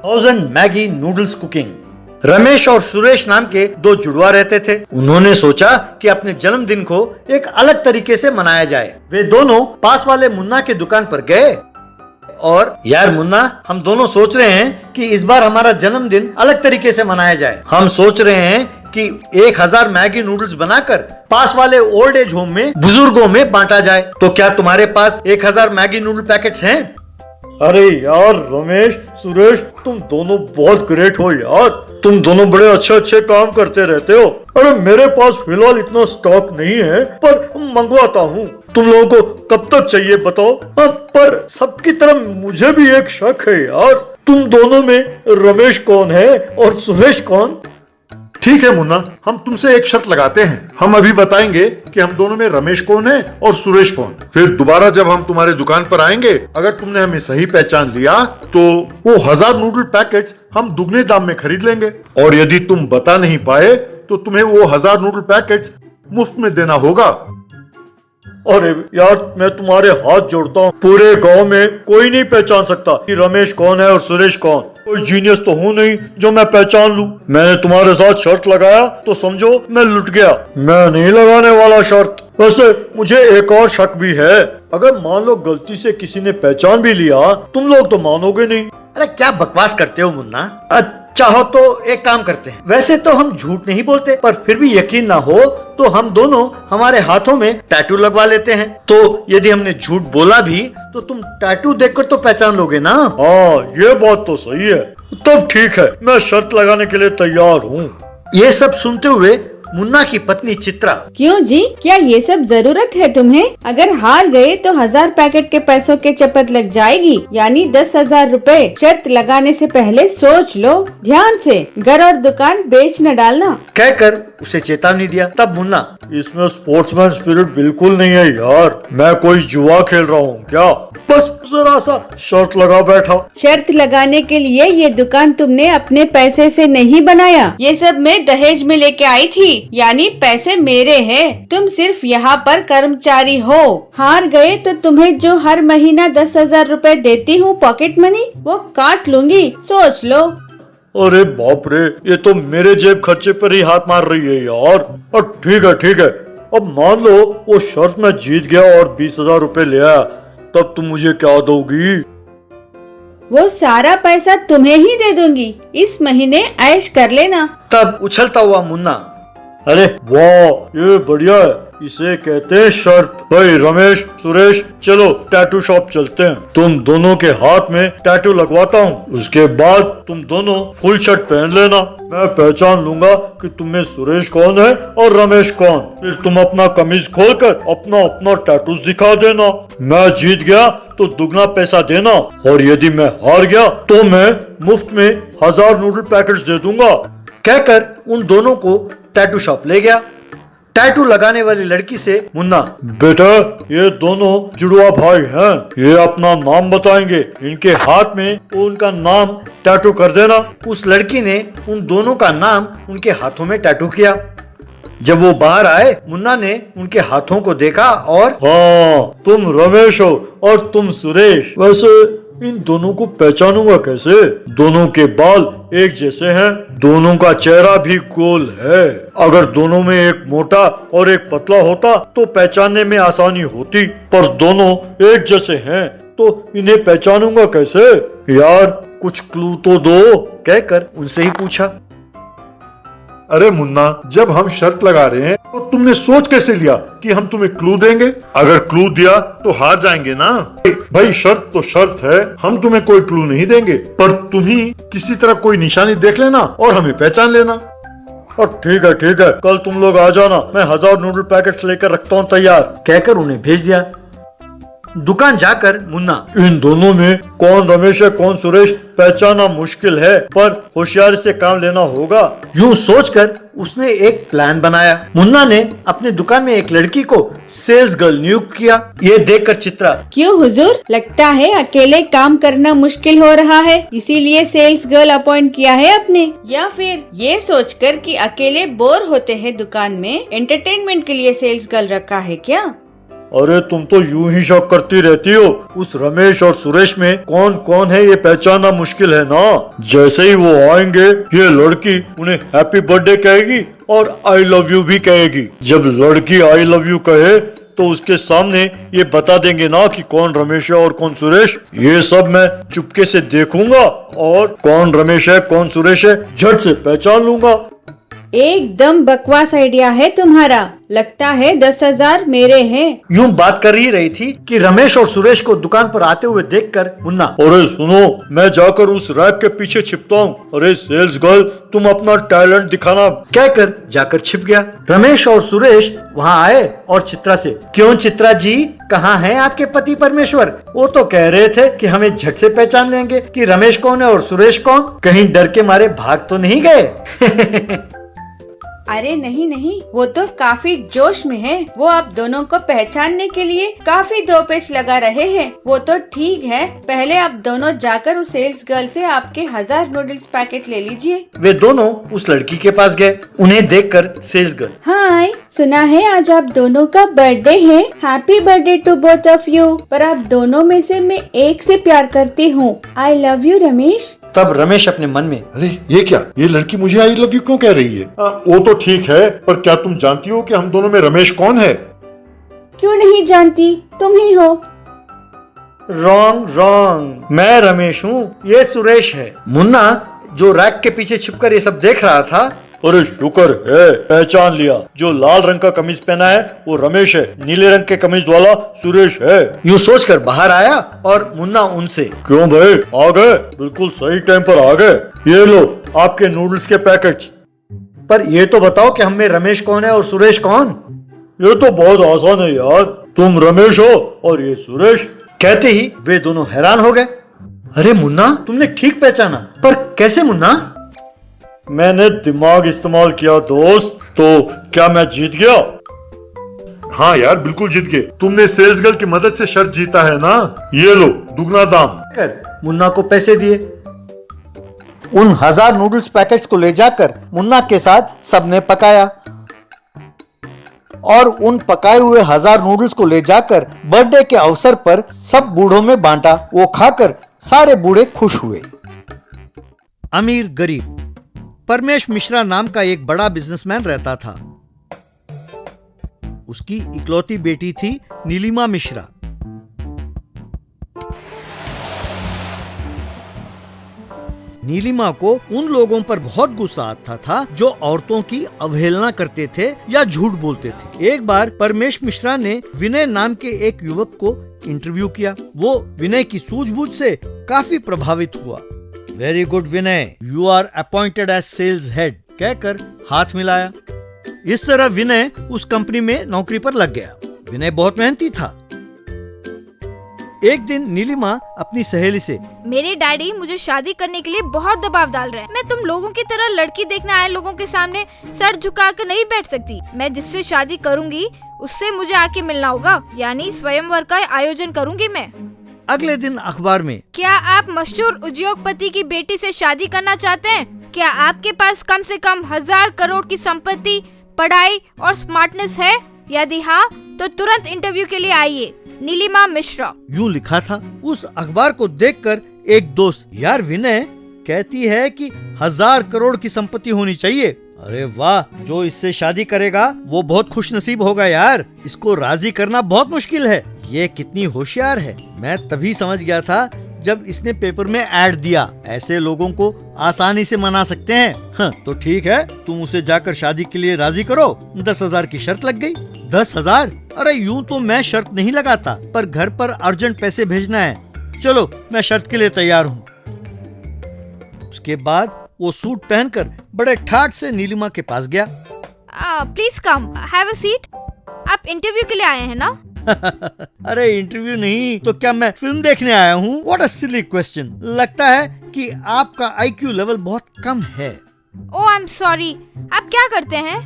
1000 Maggi noodles cooking. Ramesh और सुरेश नाम के दो जुड़वा रहते थे। उन्होंने सोचा कि अपने जन्मदिन को एक अलग तरीके से मनाया जाए। वे दोनों पास वाले मुन्ना की दुकान पर गए और यार मुन्ना, हम दोनों सोच रहे हैं कि इस बार हमारा जन्मदिन अलग तरीके से मनाया जाए। हम सोच रहे हैं कि 1000 मैगी नूडल्स बनाकर पास वाले ओल्ड एज होम में बुजुर्गों में बांटा जाए। तो क्या तुम्हारे पास 1000 मैगी नूडल पैकेट्स हैं? अरे यार रमेश, सुरेश, तुम दोनों बहुत ग्रेट हो यार। तुम दोनों बड़े अच्छे अच्छे काम करते रहते हो। अरे मेरे पास फिलहाल इतना स्टॉक नहीं है, पर मंगवाता हूँ। तुम लोगों को कब तक चाहिए बताओ? पर सबकी तरह मुझे भी एक शक है यार, तुम दोनों में रमेश कौन है और सुरेश कौन? ठीक है मुन्ना, हम तुमसे एक शर्त लगाते हैं। हम अभी बताएंगे कि हम दोनों में रमेश कौन है और सुरेश कौन। फिर दोबारा जब हम तुम्हारे दुकान पर आएंगे, अगर तुमने हमें सही पहचान लिया तो वो 1000 नूडल पैकेट्स हम दुगने दाम में खरीद लेंगे। और यदि तुम बता नहीं पाए तो तुम्हें वो 1000 नूडल पैकेट्स मुफ्त में देना होगा। अरे यार, मैं तुम्हारे हाथ जोड़ता हूँ। पूरे गांव में कोई नहीं पहचान सकता कि रमेश कौन है और सुरेश कौन। कोई जीनियस तो हूँ नहीं जो मैं पहचान लूं। मैंने तुम्हारे साथ शर्त लगाया तो समझो मैं लुट गया। मैं नहीं लगाने वाला शर्त। वैसे मुझे एक और शक भी है। अगर मान लो गलती से किसी ने पहचान भी लिया, तुम लोग तो मानोगे नहीं। अरे क्या बकवास करते हो मुन्ना। चाहो तो एक काम करते हैं। वैसे तो हम झूठ नहीं बोलते, पर फिर भी यकीन ना हो तो हम दोनों हमारे हाथों में टैटू लगवा लेते हैं। तो यदि हमने झूठ बोला भी तो तुम टैटू देखकर तो पहचान लोगे ना। हाँ, ये बात तो सही है। तब ठीक है, मैं शर्त लगाने के लिए तैयार हूँ। ये सब सुनते हुए मुन्ना की पत्नी चित्रा, क्यों जी, क्या ये सब जरूरत है तुम्हें? अगर हार गए तो 1000 पैकेट के पैसों के चपत लग जाएगी, यानी 10,000 रुपए। शर्त लगाने से पहले सोच लो ध्यान से, घर और दुकान बेच न डालना, कहकर उसे चेतावनी दिया। तब मुन्ना, इसमें स्पोर्ट्समैन स्पिरिट बिल्कुल नहीं है यार। मैं कोई जुआ खेल रहा हूँ क्या? बस जरा सा शर्त लगा बैठा। शर्त लगाने के लिए ये दुकान तुमने अपने पैसे से नहीं बनाया, ये सब मैं दहेज में लेके आई थी, यानी पैसे मेरे हैं। तुम सिर्फ यहाँ पर कर्मचारी हो। हार गए तो तुम्हें जो हर महीना 10,000 रुपए देती हूँ पॉकेट मनी, वो काट लूंगी, सोच लो। अरे बाप रे, ये तो मेरे जेब खर्चे पर ही हाथ मार रही है यार। और ठीक है, अब मान लो वो शर्त में जीत गया और 20,000 रुपए ले आया, तब तुम मुझे क्या दोगी? वो सारा पैसा तुम्हें ही दे दूंगी, इस महीने ऐश कर लेना। तब उछलता हुआ मुन्ना, अरे वाह, ये बढ़िया है, इसे कहते हैं शर्त। भाई रमेश, सुरेश, चलो टैटू शॉप चलते हैं। तुम दोनों के हाथ में टैटू लगवाता हूँ, उसके बाद तुम दोनों फुल शर्ट पहन लेना। मैं पहचान लूंगा कि तुम्हें सुरेश कौन है और रमेश कौन। फिर तुम अपना कमीज खोलकर अपना अपना टैटूज दिखा देना। मैं जीत गया तो दुगना पैसा देना, और यदि मैं हार गया तो मैं मुफ्त में 1000 नूडल पैकेट्स दे दूंगा। कहकर उन दोनों को टैटू शॉप ले गया। टैटू लगाने वाली लड़की से मुन्ना, बेटा ये दोनों जुड़वा भाई हैं, ये अपना नाम बताएंगे, इनके हाथ में उनका नाम टैटू कर देना। उस लड़की ने उन दोनों का नाम उनके हाथों में टैटू किया। जब वो बाहर आए, मुन्ना ने उनके हाथों को देखा और, हाँ तुम रमेश हो और तुम सुरेश। वैसे इन दोनों को पहचानूंगा कैसे? दोनों के बाल एक जैसे हैं, दोनों का चेहरा भी गोल है। अगर दोनों में एक मोटा और एक पतला होता तो पहचानने में आसानी होती, पर दोनों एक जैसे हैं तो इन्हें पहचानूंगा कैसे? यार कुछ क्लू तो दो, कहकर उनसे ही पूछा। अरे मुन्ना, जब हम शर्त लगा रहे हैं तो तुमने सोच कैसे लिया कि हम तुम्हें क्लू देंगे? अगर क्लू दिया तो हार जाएंगे ना। भाई शर्त तो शर्त है, हम तुम्हें कोई क्लू नहीं देंगे, पर तुम ही किसी तरह कोई निशानी देख लेना और हमें पहचान लेना। और ठीक है, कल तुम लोग आ जाना, मैं 1000 नूडल पैकेट्स लेकर रखता हूँ तैयार, कहकर उन्हें भेज दिया। दुकान जाकर मुन्ना, इन दोनों में कौन रमेश है कौन सुरेश पहचानना मुश्किल है, पर होशियारी से काम लेना होगा। यूं सोचकर उसने एक प्लान बनाया। मुन्ना ने अपने दुकान में एक लड़की को सेल्स गर्ल नियुक्त किया। ये देखकर चित्रा, क्यों हुजूर, लगता है अकेले काम करना मुश्किल हो रहा है, इसीलिए सेल्स गर्ल अपॉइंट किया है आपने? या फिर ये सोचकर कि अकेले बोर होते हैं दुकान में, एंटरटेनमेंट के लिए सेल्स गर्ल रखा है क्या? अरे तुम तो यूं ही शक करती रहती हो। उस रमेश और सुरेश में कौन कौन है ये पहचानना मुश्किल है ना। जैसे ही वो आएंगे ये लड़की उन्हें हैप्पी बर्थडे कहेगी और आई लव यू भी कहेगी। जब लड़की आई लव यू कहे तो उसके सामने ये बता देंगे ना कि कौन रमेश है और कौन सुरेश। ये सब मैं चुपके से देखूंगा और कौन रमेश है कौन सुरेश है झट से पहचान लूंगा। एकदम बकवास आइडिया है तुम्हारा। लगता है 10,000 मेरे हैं। यूं बात कर ही रही थी कि रमेश और सुरेश को दुकान पर आते हुए देखकर मुन्ना, अरे सुनो, मैं जाकर उस रैक के पीछे छिपता हूँ। अरे सेल्स गर्ल, तुम अपना टैलेंट दिखाना, कहकर जाकर छिप गया। रमेश और सुरेश वहाँ आए और चित्रा से, क्यों चित्रा जी, कहाँ है आपके पति परमेश्वर? वो तो कह रहे थे कि हमें झट से पहचान लेंगे कि रमेश कौन है और सुरेश कौन। कहीं डर के मारे भाग तो नहीं गए? अरे नहीं नहीं, वो तो काफी जोश में है। वो आप दोनों को पहचानने के लिए काफी दो पेच लगा रहे हैं। वो तो ठीक है, पहले आप दोनों जाकर उस सेल्स गर्ल से आपके 1000 नूडल्स पैकेट ले लीजिए। वे दोनों उस लड़की के पास गए। उन्हें देखकर सेल्स गर्ल, हाय, सुना है आज आप दोनों का बर्थडे है। Happy birthday to both of you. पर आप दोनों में से मैं एक से प्यार करती हूँ। I love you Ramesh. तब रमेश अपने मन में, अरे ये क्या, ये लड़की मुझे आई लव यू क्यों कह रही है? वो तो ठीक है, पर क्या तुम जानती हो कि हम दोनों में रमेश कौन है? क्यों नहीं जानती, तुम ही हो। रॉन्ग रॉन्ग, मैं रमेश हूँ, ये सुरेश है। मुन्ना जो रैक के पीछे छिपकर ये सब देख रहा था, अरे शुक्र है पहचान लिया। जो लाल रंग का कमीज पहना है वो रमेश है, नीले रंग के कमीज वाला सुरेश है। यूँ सोचकर बाहर आया और मुन्ना उनसे, क्यों भाई आ गए? बिल्कुल सही टाइम पर आ गए। ये लो आपके नूडल्स के पैकेट्स। पर ये तो बताओ कि हम में रमेश कौन है और सुरेश कौन? ये तो बहुत आसान है यार, तुम रमेश हो और ये सुरेश। कहते ही वे दोनों हैरान हो गए। अरे मुन्ना, तुमने ठीक पहचाना, पर कैसे मुन्ना? मैंने दिमाग इस्तेमाल किया दोस्त। तो क्या मैं जीत गया? हाँ यार, बिल्कुल जीत गए। तुमने सेल्स गर्ल की मदद से शर्त जीता है ना। ये लो दुगना दाम। कर मुन्ना को पैसे दिए। उन 1000 नूडल्स पैकेट्स को ले जाकर मुन्ना के साथ सबने पकाया और उन पकाए हुए 1000 नूडल्स को ले जाकर बर्थडे के अवसर पर सब बूढ़ों में बांटा। वो खाकर सारे बूढ़े खुश हुए। अमीर गरीब। परमेश मिश्रा नाम का एक बड़ा बिजनेसमैन रहता था। उसकी इकलौती बेटी थी नीलिमा मिश्रा। नीलिमा को उन लोगों पर बहुत गुस्सा आता था जो औरतों की अवहेलना करते थे या झूठ बोलते थे। एक बार परमेश मिश्रा ने विनय नाम के एक युवक को इंटरव्यू किया। वो विनय की सूझबूझ से काफी प्रभावित हुआ। Very good Vinay, you are appointed as sales head, कहकर हाथ मिलाया। इस तरह विनय उस कंपनी में नौकरी पर लग गया। विनय बहुत मेहनती था। एक दिन नीलिमा अपनी सहेली से, मेरे डैडी मुझे शादी करने के लिए बहुत दबाव डाल रहे हैं। मैं तुम लोगों की तरह लड़की देखने आए लोगों के सामने सर झुकाकर नहीं बैठ सकती। मैं जिससे शादी करूंगी उससे मुझे आके मिलना होगा, यानी स्वयंवर का आयोजन करूंगी मैं। अगले दिन अखबार में, क्या आप मशहूर उद्योगपति की बेटी से शादी करना चाहते हैं? क्या आपके पास कम से कम 1000 करोड़ की संपत्ति, पढ़ाई और स्मार्टनेस है? यदि हाँ तो तुरंत इंटरव्यू के लिए आइए, नीलिमा मिश्रा। यूं लिखा था। उस अखबार को देखकर एक दोस्त, यार विनय कहती है कि 1000 करोड़ की संपत्ति होनी चाहिए। अरे वाह, जो इससे शादी करेगा वो बहुत खुशनसीब होगा यार। इसको राजी करना बहुत मुश्किल है। ये कितनी होशियार है। मैं तभी समझ गया था जब इसने पेपर में ऐड दिया। ऐसे लोगों को आसानी से मना सकते हैं। हाँ, तो ठीक है, तुम उसे जाकर शादी के लिए राजी करो। 10,000 की शर्त लग गई। 10,000? अरे यूं तो मैं शर्त नहीं लगाता, पर घर पर अर्जेंट पैसे भेजना है। चलो, मैं शर्त के लिए तैयार हूँ। उसके बाद वो सूट पहनकर बड़े ठाठ से नीलिमा के पास गया। Please come, have a seat. आप इंटरव्यू के लिए आए हैं ना? अरे इंटरव्यू नहीं तो क्या मैं फिल्म देखने आया हूँ? What a silly question. लगता है कि आपका आईक्यू लेवल बहुत कम है। ओह, आई एम सॉरी। आप क्या करते हैं?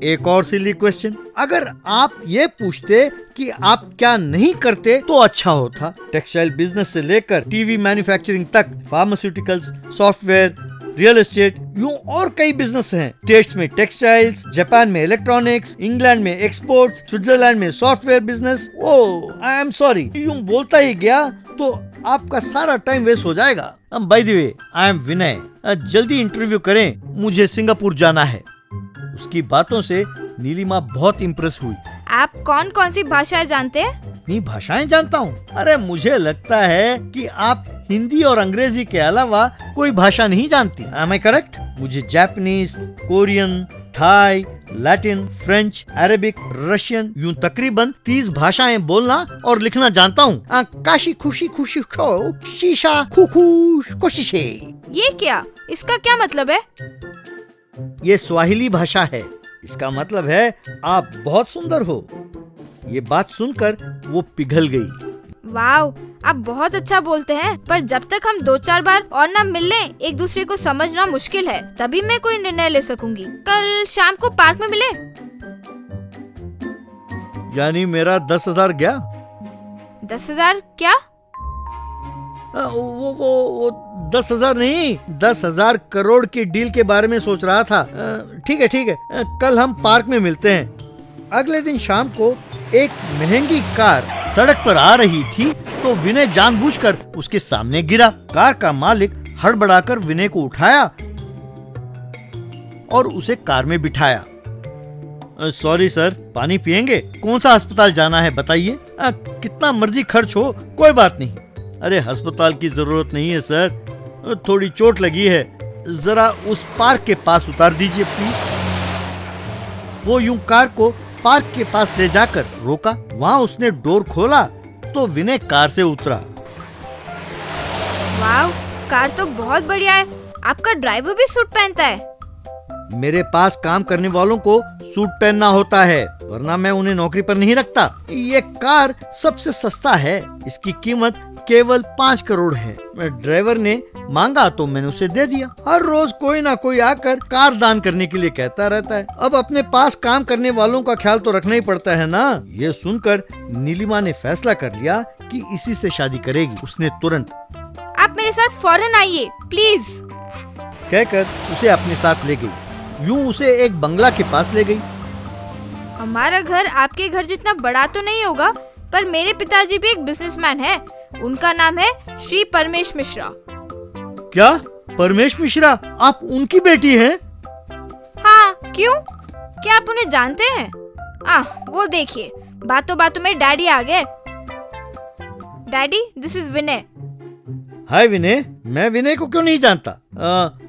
एक और सिली क्वेश्चन। अगर आप ये पूछते कि आप क्या नहीं करते तो अच्छा होता। टेक्सटाइल बिजनेस से लेकर टीवी मैन्युफैक्चरिंग तक, फार्मास्यूटिकल्स, सॉफ्टवेयर, रियल एस्टेट, यूं और कई बिजनेस हैं। स्टेट्स में टेक्सटाइल्स, जापान में इलेक्ट्रॉनिक्स, इंग्लैंड में एक्सपोर्ट्स, स्विट्जरलैंड में software business. Oh I am sorry, यूं बोलता ही गया तो आपका सारा टाइम वेस्ट हो जाएगा। By the way, I am Vinay. जल्दी इंटरव्यू करें, मुझे सिंगापुर जाना है। उसकी बातों से नीलिमा बहुत इम्प्रेस हुई। आप कौन कौन सी भाषाएं जानते हैं? इतनी भाषाएं जानता हूँ? अरे मुझे लगता है कि आप हिंदी और अंग्रेजी के अलावा कोई भाषा नहीं जानती। Am I correct? मुझे Japanese, Korean, Thai, Latin, French, Arabic, Russian, यूं तकरीबन 30 भाषाएं बोलना और लिखना जानता हूँ। काशी खुशी खुशी खो, शीशा खुखुश कोशिशे। ये क्या? इसका क्या मतलब है? ये स्वाहिली भाषा है। इसका मतलब है आप बहुत सुंदर हो। ये बात सुनकर वो पिघल गई। वाओ, आप बहुत अच्छा बोलते हैं, पर जब तक हम 2-4 बार और न मिल लें, एक दूसरे को समझना मुश्किल है। तभी मैं कोई निर्णय ले सकूंगी। कल शाम को पार्क में मिले। यानी मेरा 10,000 गया? 10,000 क्या? वो 10,000 नहीं, 10,000 करोड़ की डील के बारे में सोच रहा था। ठीक है, कल हम पार्क में मिलते हैं। अगले दिन शाम को एक महंगी कार सड़क पर आ रही थी तो विनय जानबूझकर उसके सामने गिरा। कार का मालिक हड़बड़ाकर विनय को उठाया और उसे कार में बिठाया। सॉरी सर, पानी पियेंगे? कौन सा अस्पताल जाना है बताइए? कितना मर्जी खर्च हो, कोई बात नहीं। अरे अस्पताल की जरूरत नहीं है सर, थोड़ी चोट लगी है, जरा उस पार्क के पास उतार दीजिए प्लीज। वो यूं कार को पार्क के पास ले जाकर रोका। वहाँ उसने डोर खोला तो विनय कार से उतरा। वाओ, कार तो बहुत बढ़िया है। आपका ड्राइवर भी सूट पहनता है। मेरे पास काम करने वालों को सूट पहनना होता है, वरना मैं उन्हें नौकरी पर नहीं रखता। ये कार सबसे सस्ता है, इसकी कीमत केवल 5 करोड़ है। ड्राइवर ने मांगा तो मैंने उसे दे दिया। हर रोज कोई ना कोई आकर कार दान करने के लिए कहता रहता है। अब अपने पास काम करने वालों का ख्याल तो रखना ही पड़ता है ना। ये सुनकर नीलिमा ने फैसला कर लिया कि इसी से शादी करेगी। उसने तुरंत आप मेरे साथ फौरन आइए प्लीज कहकर उसे अपने साथ ले गई। यूं उसे एक बंगला के पास ले गई। हमारा घर आपके घर जितना बड़ा तो नहीं होगा, पर मेरे पिताजी भी एक बिजनेसमैन है। उनका नाम है श्री परमेश मिश्रा। क्या? परमेश मिश्रा? आप उनकी बेटी हैं? हाँ, क्यों? क्या आप उन्हें जानते हैं? वो देखिए, बातों बातों में डैडी आ गए। डैडी, दिस इज विनय। हाय विनय, मैं विनय को क्यों नहीं जानता?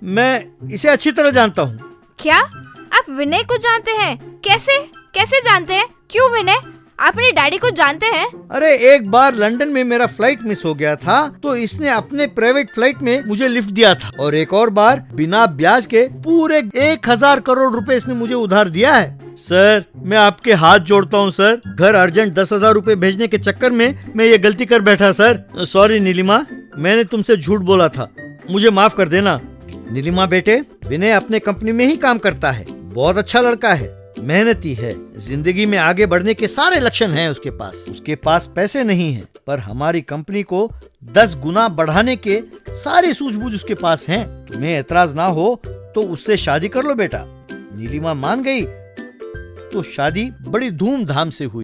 मैं इसे अच्छी तरह जानता हूँ। क्या? आप विनय को जानते हैं? कैसे जानते हैं? क्यों विनय? आप अपने डैडी को जानते हैं? अरे एक बार लंदन में मेरा फ्लाइट मिस हो गया था तो इसने अपने प्राइवेट फ्लाइट में मुझे लिफ्ट दिया था, और एक और बार बिना ब्याज के पूरे 1,000 करोड़ रुपए इसने मुझे उधार दिया है। सर, मैं आपके हाथ जोड़ता हूँ सर, घर अर्जेंट 10,000 रुपए भेजने के चक्कर में मैं ये गलती कर बैठा सर। सॉरी नीलिमा, मैंने तुमसे झूठ बोला था, मुझे माफ कर देना। नीलिमा बेटे, विनय अपने कंपनी में ही काम करता है, बहुत अच्छा लड़का है, मेहनती है, जिंदगी में आगे बढ़ने के सारे लक्षण हैं उसके पास। उसके पास पैसे नहीं हैं, पर हमारी कंपनी को 10 गुना बढ़ाने के सारी सूझबूझ उसके पास हैं। तुम्हें एतराज ना हो तो उससे शादी कर लो बेटा। नीलिमा मान गई तो शादी बड़ी धूमधाम से हुई।